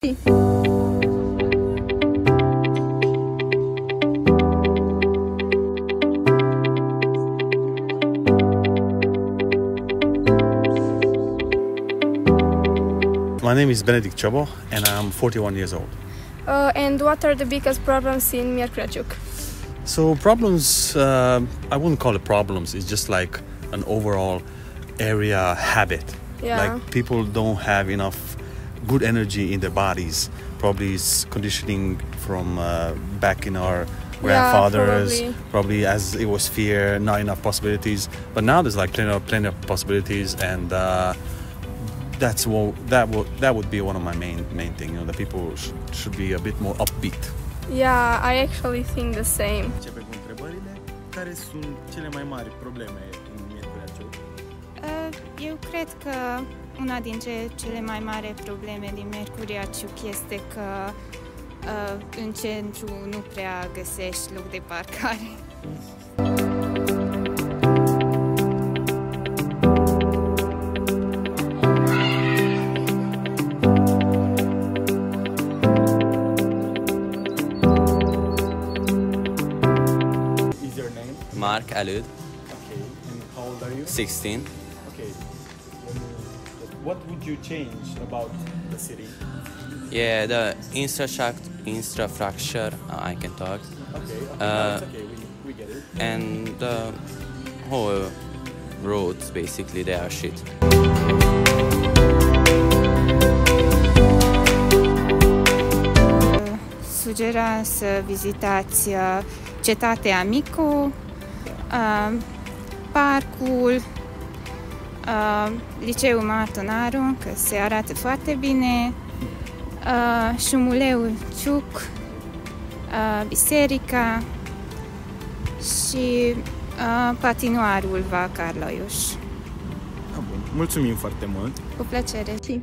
My name is Benedict Ciobo and I'm 41 years old. And what are the biggest problems in Miercurea Ciuc? So problems, I wouldn't call it problems, it's just like an overall area habit. Yeah. Like people don't have enough good energy in their bodies. Probably it's conditioning from back in our grandfathers, probably as it was fear, not enough possibilities. But now there's like plenty of possibilities, and that would be one of my main thing. You know, that people should be a bit more upbeat. Yeah, I actually think the same. Începem cu întrebările. Care sunt cele mai mari probleme în Miercurea Ciuc? Eu cred că una dintre cele mai mari probleme din Miercurea Ciuc este că în centru nu prea găsești loc de parcare. Mark Alud. Okay, and how old are you? 16. Okay. What would you change about the city? Yeah, the infrastructure, I can talk. Okay, it's okay, we get it. And the whole roads, basically, they are shit. Sugera să vizitați Cetatea Micu, parcul, Liceul Martonaru, că se arată foarte bine, Șumuleul Ciuc, biserica și patinoarul Vacarloiuș. Bun. Mulțumim foarte mult! Cu plăcere! Și